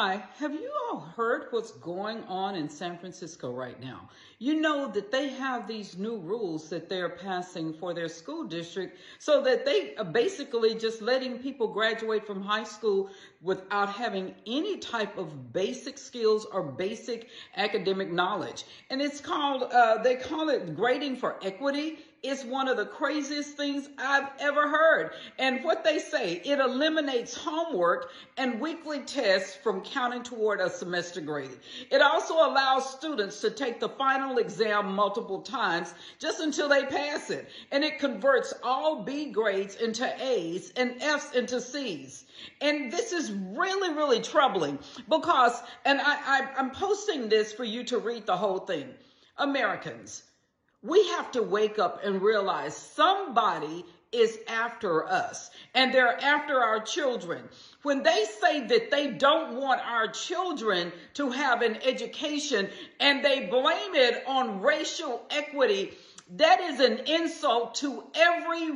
Hi, have you all heard what's going on in San Francisco right now? You know that they have these new rules that they're passing for their school district so that they are basically just letting people graduate from high school without having any type of basic skills or basic academic knowledge. And it's called, they call it grading for equity. It's one of the craziest things I've ever heard. And what they say, it eliminates homework and weekly tests from counting toward a semester grade. It also allows students to take the final exam multiple times just until they pass it. And it converts all B grades into A's and F's into C's. And this is really, really troubling because, and I'm posting this for you to read the whole thing. Americans, we have to wake up and realize somebody is after us and they're after our children. When they say that they don't want our children to have an education and they blame it on racial equity, that is an insult to everybody,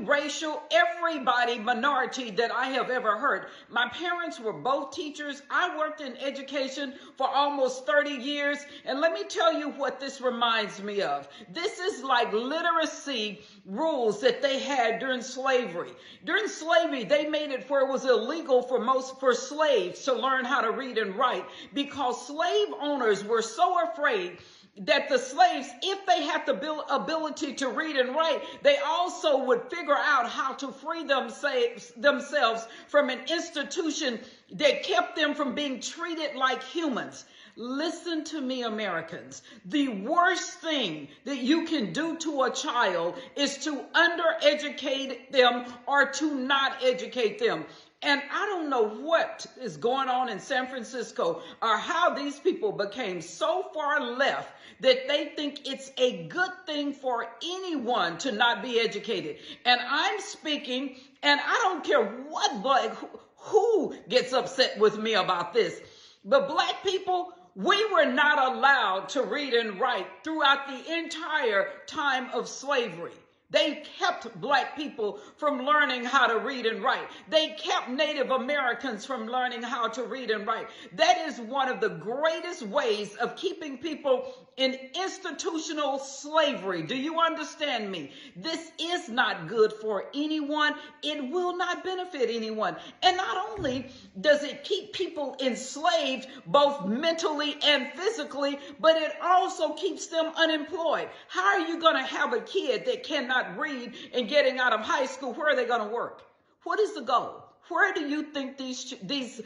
minority that I have ever heard. My parents were both teachers. I worked in education for almost 30 years. And let me tell you what this reminds me of. This is like literacy rules that they had during slavery. During slavery, they made it where it was illegal for slaves to learn how to read and write because slave owners were so afraid that the slaves, if they had the ability to read and write, they also would figure out how to free themselves from an institution that kept them from being treated like humans. Listen to me, Americans. The worst thing that you can do to a child is to undereducate them or to not educate them. And I don't know what is going on in San Francisco or how these people became so far left that they think it's a good thing for anyone to not be educated. And I'm speaking, and I don't care who gets upset with me about this, but Black people, we were not allowed to read and write throughout the entire time of slavery. They kept Black people from learning how to read and write. They kept Native Americans from learning how to read and write. That is one of the greatest ways of keeping people in institutional slavery. Do you understand me? This is not good for anyone. It will not benefit anyone. And not only does it keep people enslaved, both mentally and physically, but it also keeps them unemployed. How are you going to have a kid that cannot read and getting out of high school? Where are they going to work? What is the goal? Where do you think these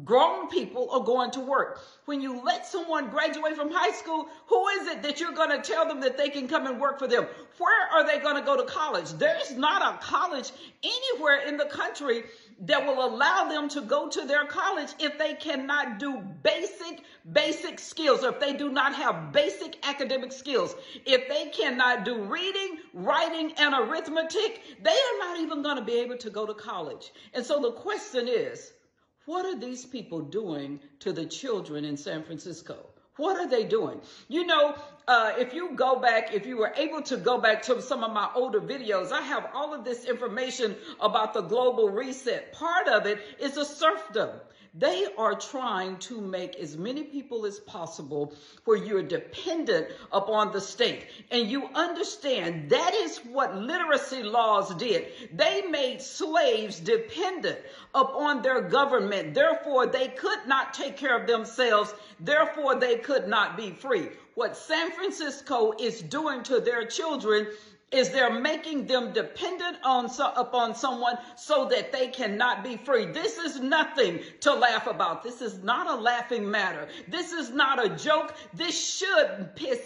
grown people are going to work? When you let someone graduate from high school, who is it that you're going to tell them that they can come and work for them? Where are they going to go to college? There's not a college anywhere in the country that will allow them to go to their college if they cannot do basic skills, or if they do not have basic academic skills. If they cannot do reading, writing, and arithmetic, they are not even going to be able to go to college. And so the question is, what are these people doing to the children in San Francisco? What are they doing? You know, if you were able to go back to some of my older videos, I have all of this information about the global reset. Part of it is a serfdom. They are trying to make as many people as possible where you're dependent upon the state. And you understand that is what literacy laws did. They made slaves dependent upon their government. Therefore, they could not take care of themselves. Therefore, they could not be free. What San Francisco is doing to their children is they're making them dependent upon someone so that they cannot be free. This is nothing to laugh about. This is not a laughing matter. This is not a joke. This should piss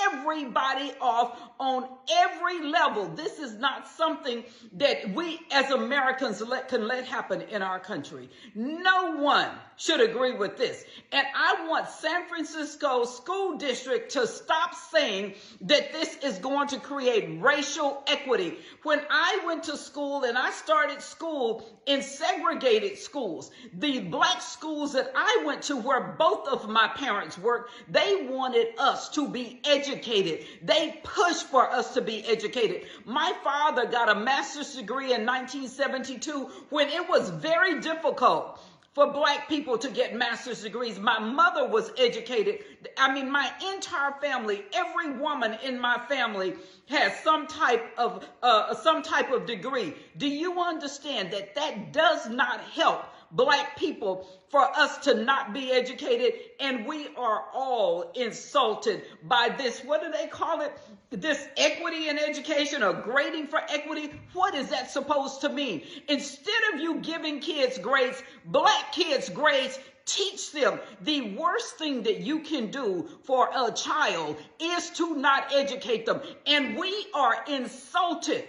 everybody off on every level. This is not something that we as Americans can let happen in our country. No one should agree with this. And I want San Francisco School District to stop saying that this is going to create racial equity. When I went to school and I started school in segregated schools, the Black schools that I went to where both of my parents worked, they wanted us to be educated. They pushed for us to be educated. My father got a master's degree in 1972 when it was very difficult for black people to get master's degrees. My mother was educated. I mean, my entire family, every woman in my family has some type of degree. Do you understand that that does not help black people for us to not be educated? And we are all insulted by this, what do they call it? This equity in education, or grading for equity. What is that supposed to mean? Instead of you giving kids grades, black kids grades, teach them. The worst thing that you can do for a child is to not educate them. And we are insulted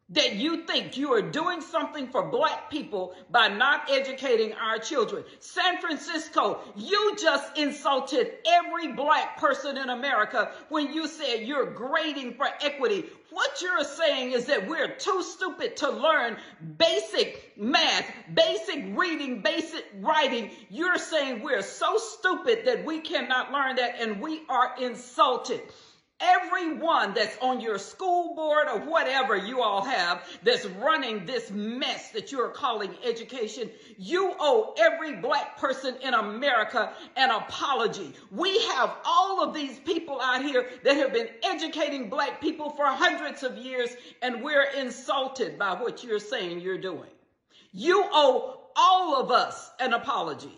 that you think you are doing something for black people by not educating our children. San Francisco, you just insulted every black person in America when you said you're grading for equity. What you're saying is that we're too stupid to learn basic math, basic reading, basic writing. You're saying we're so stupid that we cannot learn that, and we are insulted. Everyone that's on your school board or whatever you all have that's running this mess that you're calling education, you owe every black person in America an apology. We have all of these people out here that have been educating black people for hundreds of years, and we're insulted by what you're saying you're doing. You owe all of us an apology.